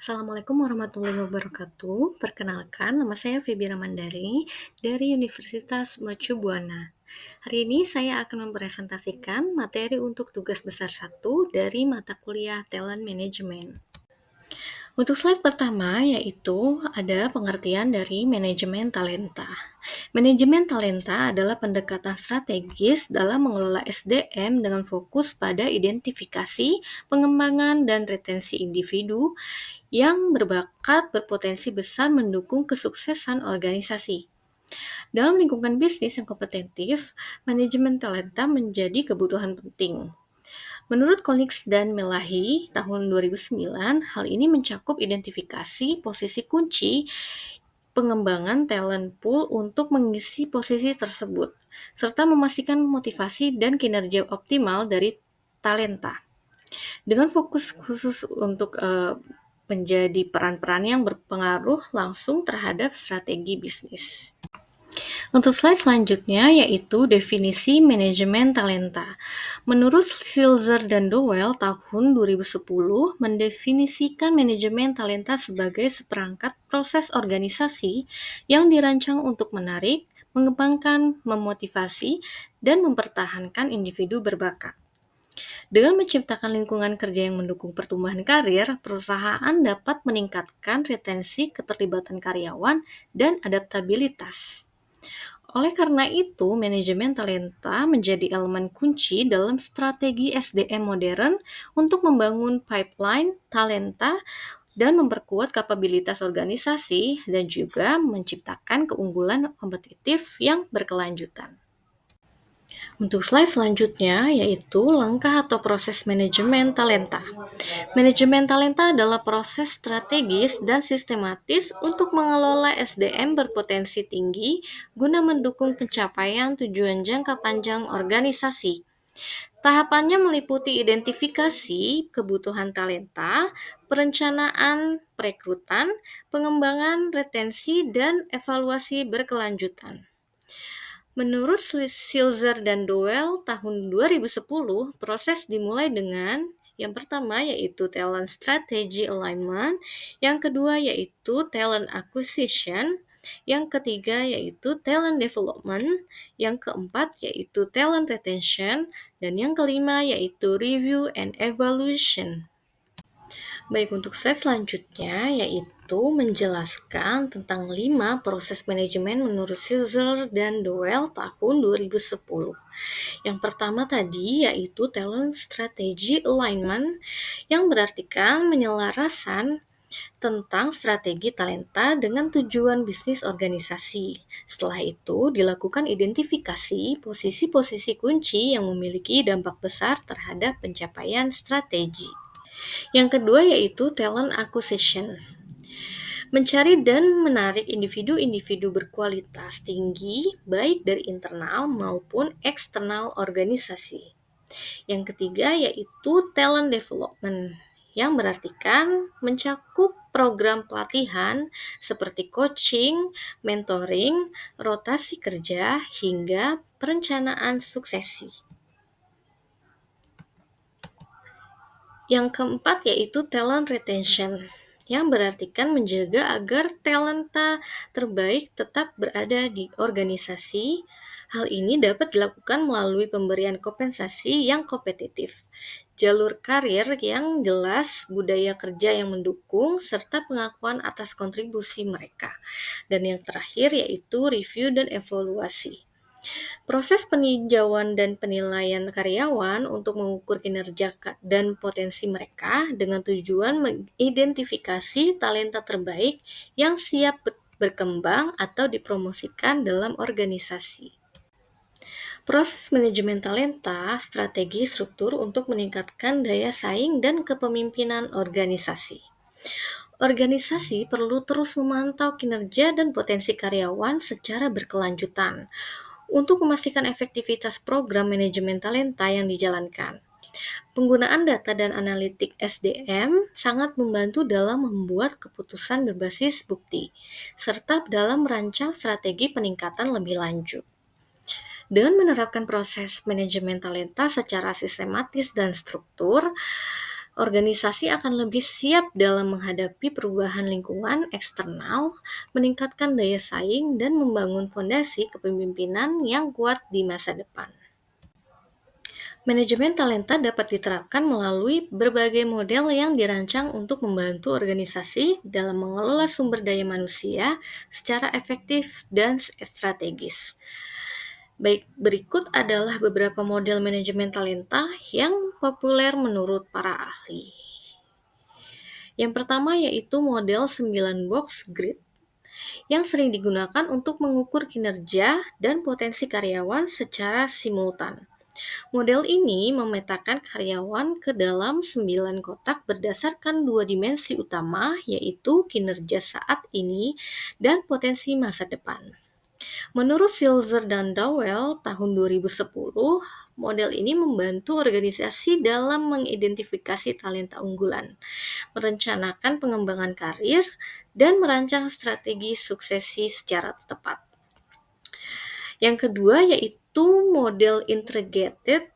Assalamualaikum warahmatullahi wabarakatuh. Perkenalkan, nama saya Feby Ramandari dari Universitas Mercu Buana. Hari ini saya akan mempresentasikan materi untuk tugas besar 1 dari mata kuliah Talent Management. Untuk slide pertama yaitu ada pengertian dari manajemen talenta. Manajemen talenta adalah pendekatan strategis dalam mengelola SDM dengan fokus pada identifikasi, pengembangan, dan retensi individu yang berbakat berpotensi besar mendukung kesuksesan organisasi. Dalam lingkungan bisnis yang kompetitif, manajemen talenta menjadi kebutuhan penting. Menurut Collins dan Melahi tahun 2009, hal ini mencakup identifikasi posisi kunci pengembangan talent pool untuk mengisi posisi tersebut, serta memastikan motivasi dan kinerja optimal dari talenta. Dengan fokus khusus untuk menjadi peran-peran yang berpengaruh langsung terhadap strategi bisnis. Untuk slide selanjutnya yaitu definisi manajemen talenta. Menurut Silzer dan Dowell tahun 2010 mendefinisikan manajemen talenta sebagai seperangkat proses organisasi yang dirancang untuk menarik, mengembangkan, memotivasi, dan mempertahankan individu berbakat. Dengan menciptakan lingkungan kerja yang mendukung pertumbuhan karir, perusahaan dapat meningkatkan retensi, keterlibatan karyawan, dan adaptabilitas. Oleh karena itu, manajemen talenta menjadi elemen kunci dalam strategi SDM modern untuk membangun pipeline talenta dan memperkuat kapabilitas organisasi dan juga menciptakan keunggulan kompetitif yang berkelanjutan. Untuk slide selanjutnya yaitu langkah atau proses manajemen talenta. Manajemen talenta adalah proses strategis dan sistematis untuk mengelola SDM berpotensi tinggi guna mendukung pencapaian tujuan jangka panjang organisasi. Tahapannya meliputi identifikasi kebutuhan talenta, perencanaan perekrutan, pengembangan retensi, dan evaluasi berkelanjutan. Menurut Silzer dan Dowell tahun 2010, proses dimulai dengan yang pertama yaitu talent strategy alignment, yang kedua yaitu talent acquisition, yang ketiga yaitu talent development, yang keempat yaitu talent retention, dan yang kelima yaitu review and evaluation. Baik, untuk slide selanjutnya yaitu menjelaskan tentang 5 proses manajemen menurut Silzer dan Dowell tahun 2010. Yang pertama tadi yaitu talent strategy alignment, yang berartikan menyelarasan tentang strategi talenta dengan tujuan bisnis organisasi. Setelah itu dilakukan identifikasi posisi-posisi kunci yang memiliki dampak besar terhadap pencapaian strategi. Yang kedua yaitu talent acquisition. Mencari dan menarik individu-individu berkualitas tinggi baik dari internal maupun eksternal organisasi. Yang ketiga yaitu talent development, yang berartikan mencakup program pelatihan seperti coaching, mentoring, rotasi kerja, hingga perencanaan suksesi. Yang keempat yaitu talent retention, yang berartikan menjaga agar talenta terbaik tetap berada di organisasi. Hal ini dapat dilakukan melalui pemberian kompensasi yang kompetitif, jalur karir yang jelas, budaya kerja yang mendukung, serta pengakuan atas kontribusi mereka. Dan yang terakhir yaitu review dan evaluasi. Proses peninjauan dan penilaian karyawan untuk mengukur kinerja dan potensi mereka dengan tujuan mengidentifikasi talenta terbaik yang siap berkembang atau dipromosikan dalam organisasi. Proses manajemen talenta, strategi struktur untuk meningkatkan daya saing dan kepemimpinan organisasi. Organisasi perlu terus memantau kinerja dan potensi karyawan secara berkelanjutan untuk memastikan efektivitas program manajemen talenta yang dijalankan. Penggunaan data dan analitik SDM sangat membantu dalam membuat keputusan berbasis bukti, serta dalam merancang strategi peningkatan lebih lanjut. Dengan menerapkan proses manajemen talenta secara sistematis dan struktur, Organisasi akan lebih siap dalam menghadapi perubahan lingkungan eksternal, meningkatkan daya saing, dan membangun fondasi kepemimpinan yang kuat di masa depan. Manajemen talenta dapat diterapkan melalui berbagai model yang dirancang untuk membantu organisasi dalam mengelola sumber daya manusia secara efektif dan strategis. Baik, berikut adalah beberapa model manajemen talenta yang populer menurut para ahli. Yang pertama yaitu model 9 box grid yang sering digunakan untuk mengukur kinerja dan potensi karyawan secara simultan. Model ini memetakan karyawan ke dalam 9 kotak berdasarkan dua dimensi utama, yaitu kinerja saat ini dan potensi masa depan. Menurut Silzer dan Dowell tahun 2010, model ini membantu organisasi dalam mengidentifikasi talenta unggulan, merencanakan pengembangan karir, dan merancang strategi suksesi secara tepat. Yang kedua yaitu model Integrated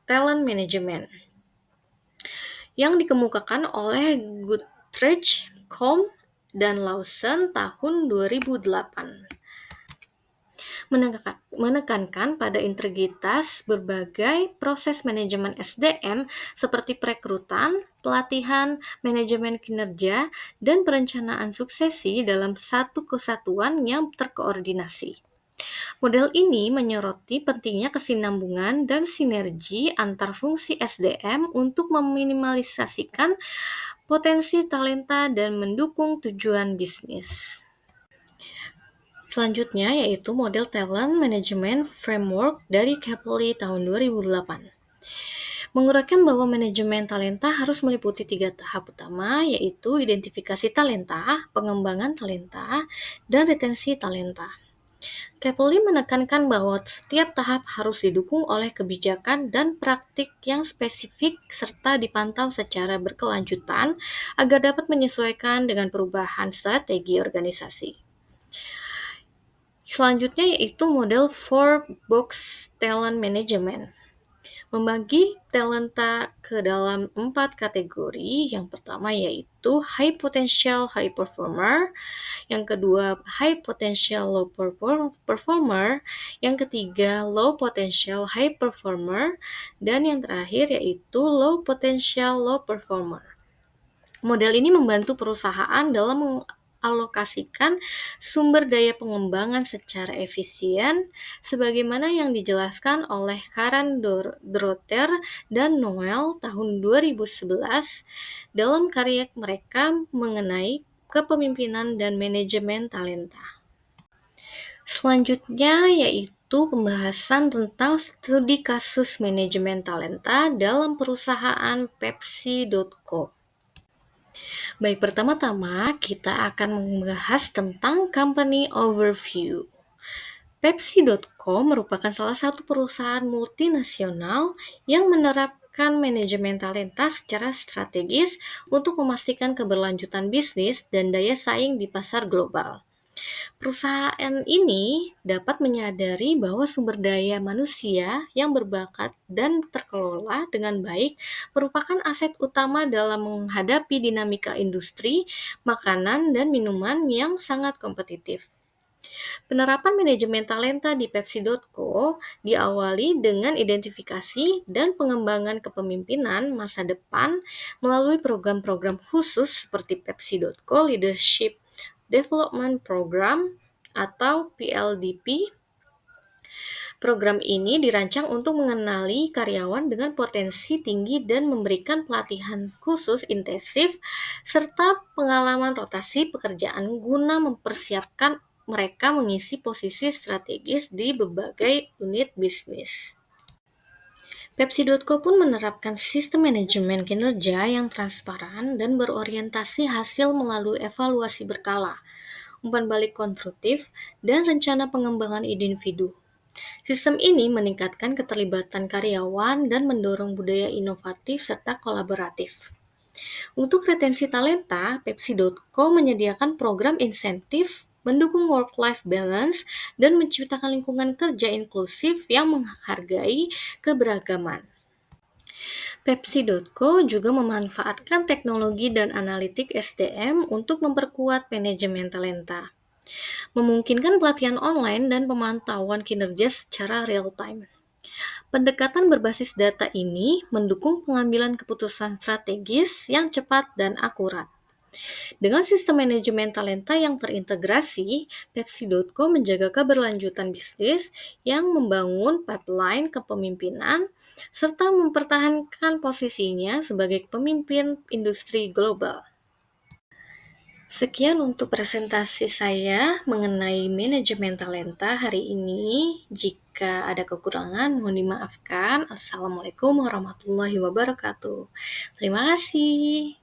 Talent Management yang dikemukakan oleh Goodrich, Combe, dan Lawson tahun 2008. Menekankan pada integritas berbagai proses manajemen SDM seperti perekrutan, pelatihan, manajemen kinerja, dan perencanaan suksesi dalam satu kesatuan yang terkoordinasi. Model ini menyoroti pentingnya kesinambungan dan sinergi antar fungsi SDM untuk meminimalisasikan potensi talenta dan mendukung tujuan bisnis. Selanjutnya yaitu model Talent Management Framework dari Capelli tahun 2008. Menguraikan bahwa manajemen talenta harus meliputi 3 tahap utama, yaitu identifikasi talenta, pengembangan talenta, dan retensi talenta. Capelli menekankan bahwa setiap tahap harus didukung oleh kebijakan dan praktik yang spesifik serta dipantau secara berkelanjutan agar dapat menyesuaikan dengan perubahan strategi organisasi. Selanjutnya yaitu model 4-box talent management. Membagi talenta ke dalam 4 kategori. Yang pertama yaitu high potential high performer, yang kedua high potential low performer, yang ketiga low potential high performer, dan yang terakhir yaitu low potential low performer. Model ini membantu perusahaan dalam mengalokasikan sumber daya pengembangan secara efisien, sebagaimana yang dijelaskan oleh Karen Drotter dan Noel tahun 2011 dalam karya mereka mengenai kepemimpinan dan manajemen talenta. Selanjutnya yaitu pembahasan tentang studi kasus manajemen talenta dalam perusahaan Pepsi.co. Baik, pertama-tama kita akan membahas tentang company overview. Pepsi.co merupakan salah satu perusahaan multinasional yang menerapkan manajemen talenta secara strategis untuk memastikan keberlanjutan bisnis dan daya saing di pasar global. Perusahaan ini dapat menyadari bahwa sumber daya manusia yang berbakat dan terkelola dengan baik merupakan aset utama dalam menghadapi dinamika industri makanan dan minuman yang sangat kompetitif. Penerapan manajemen talenta di Pepsi.co diawali dengan identifikasi dan pengembangan kepemimpinan masa depan melalui program-program khusus seperti Pepsi.co Leadership Development Program atau PLDP. Program ini dirancang untuk mengenali karyawan dengan potensi tinggi dan memberikan pelatihan khusus intensif serta pengalaman rotasi pekerjaan guna mempersiapkan mereka mengisi posisi strategis di berbagai unit bisnis. Pepsi.co pun menerapkan sistem manajemen kinerja yang transparan dan berorientasi hasil melalui evaluasi berkala, umpan balik konstruktif, dan rencana pengembangan individu. Sistem ini meningkatkan keterlibatan karyawan dan mendorong budaya inovatif serta kolaboratif. Untuk retensi talenta, Pepsi.co menyediakan program insentif, mendukung work-life balance, dan menciptakan lingkungan kerja inklusif yang menghargai keberagaman. Pepsi.co juga memanfaatkan teknologi dan analitik SDM untuk memperkuat manajemen talenta, memungkinkan pelatihan online dan pemantauan kinerja secara real-time. Pendekatan berbasis data ini mendukung pengambilan keputusan strategis yang cepat dan akurat. Dengan sistem manajemen talenta yang terintegrasi, Pepsi.co menjaga keberlanjutan bisnis yang membangun pipeline kepemimpinan serta mempertahankan posisinya sebagai pemimpin industri global. Sekian untuk presentasi saya mengenai manajemen talenta hari ini. Jika ada kekurangan, mohon dimaafkan. Assalamualaikum warahmatullahi wabarakatuh. Terima kasih.